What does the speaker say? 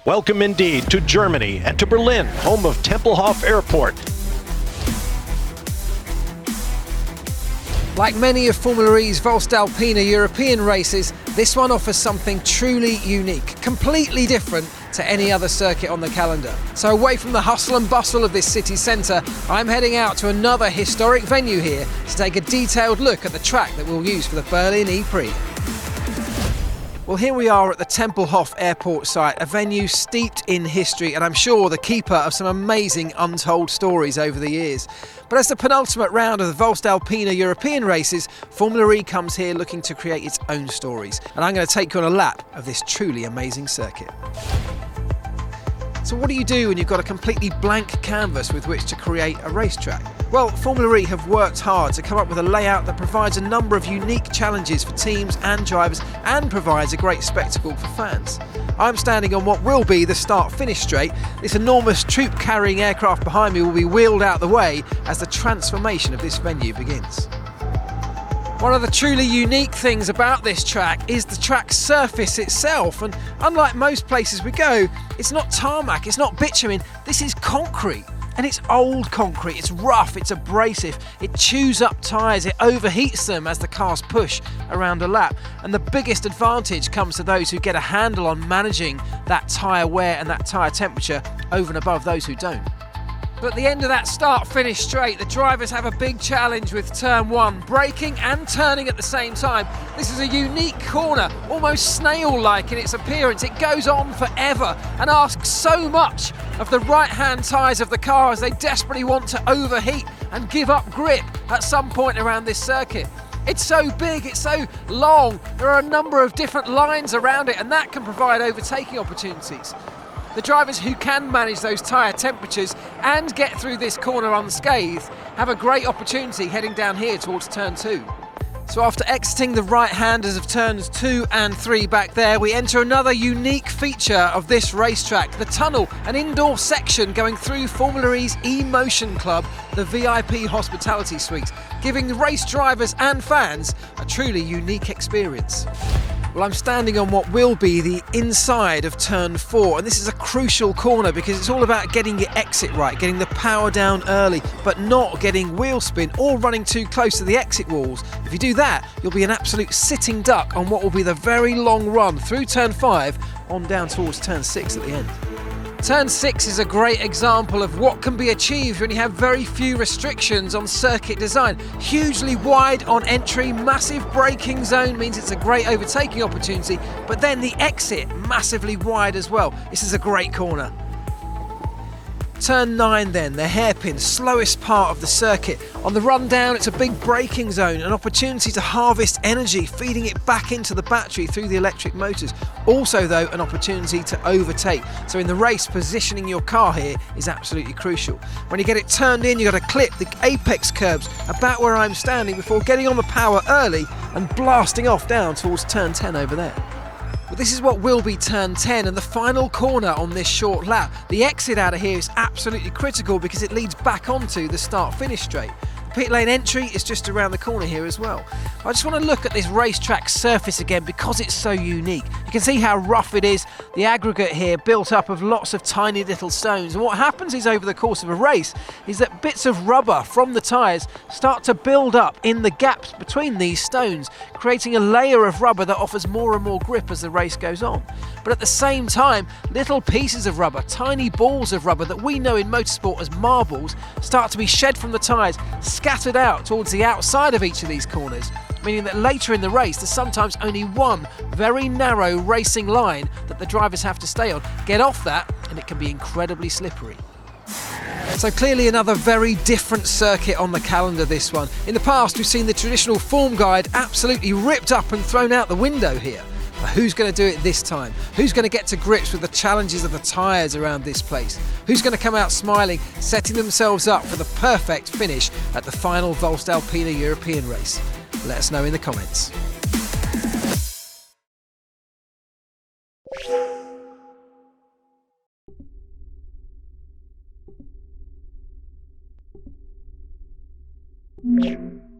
Welcome indeed to Germany and to Berlin, home of Tempelhof Airport. Like many of Formula E's Voestalpine European races, this one offers something truly unique, completely different to any other circuit on the calendar. So away from the hustle and bustle of this city centre, I'm heading out to another historic venue here to take a detailed look at the track that we'll use for the Berlin E-Prix. Well, here we are at the Tempelhof Airport site, a venue steeped in history and I'm sure the keeper of some amazing untold stories over the years. But as the penultimate round of the Voestalpine European races, Formula E comes here looking to create its own stories. And I'm going to take you on a lap of this truly amazing circuit. So what do you do when you've got a completely blank canvas with which to create a racetrack? Well, Formula E have worked hard to come up with a layout that provides a number of unique challenges for teams and drivers and provides a great spectacle for fans. I'm standing on what will be the start-finish straight. This enormous troop-carrying aircraft behind me will be wheeled out the way as the transformation of this venue begins. One of the truly unique things about this track is the track's surface itself, and unlike most places we go, it's not tarmac, it's not bitumen, this is concrete. And it's old concrete, it's rough, it's abrasive, it chews up tyres, it overheats them as the cars push around a lap. And the biggest advantage comes to those who get a handle on managing that tyre wear and that tyre temperature over and above those who don't. But at the end of that start-finish straight, the drivers have a big challenge with turn one, braking and turning at the same time. This is a unique corner, almost snail-like in its appearance. It goes on forever and asks so much of the right-hand tyres of the car as they desperately want to overheat and give up grip at some point around this circuit. It's so big, it's so long, there are a number of different lines around it and that can provide overtaking opportunities. The drivers who can manage those tyre temperatures and get through this corner unscathed have a great opportunity heading down here towards turn 2. So after exiting the right-handers of turns 2 and 3 back there, we enter another unique feature of this racetrack, the tunnel, an indoor section going through Formula E's E-Motion Club, the VIP hospitality suite, giving race drivers and fans a truly unique experience. Well, I'm standing on what will be the inside of turn 4, and this is a crucial corner because it's all about getting your exit right, getting the power down early, but not getting wheel spin or running too close to the exit walls. If you do that, you'll be an absolute sitting duck on what will be the very long run through turn 5 on down towards turn 6 at the end. Turn 6 is a great example of what can be achieved when you have very few restrictions on circuit design. Hugely wide on entry, massive braking zone means it's a great overtaking opportunity, but then the exit massively wide as well. This is a great corner. Turn 9 then, the hairpin, slowest part of the circuit. On the run down, it's a big braking zone, an opportunity to harvest energy, feeding it back into the battery through the electric motors. Also though, an opportunity to overtake. So in the race, positioning your car here is absolutely crucial. When you get it turned in, you've got to clip the apex curbs about where I'm standing before getting on the power early and blasting off down towards turn 10 over there. Well, this is what will be turn 10 and the final corner on this short lap. The exit out of here is absolutely critical because it leads back onto the start-finish straight. Pit lane entry is just around the corner here as well. I just want to look at this racetrack surface again because it's so unique. You can see how rough it is. The aggregate here built up of lots of tiny little stones. And what happens is over the course of a race is that bits of rubber from the tyres start to build up in the gaps between these stones, creating a layer of rubber that offers more and more grip as the race goes on. But at the same time, little pieces of rubber, tiny balls of rubber that we know in motorsport as marbles, start to be shed from the tyres, scattered out towards the outside of each of these corners, meaning that later in the race there's sometimes only one very narrow racing line that the drivers have to stay on. Get off that and it can be incredibly slippery. So clearly another very different circuit on the calendar, this one. In the past we've seen the traditional form guide absolutely ripped up and thrown out the window here. But who's going to do it this time? Who's going to get to grips with the challenges of the tyres around this place? Who's going to come out smiling, setting themselves up for the perfect finish at the final Voestalpine European race? Let us know in the comments.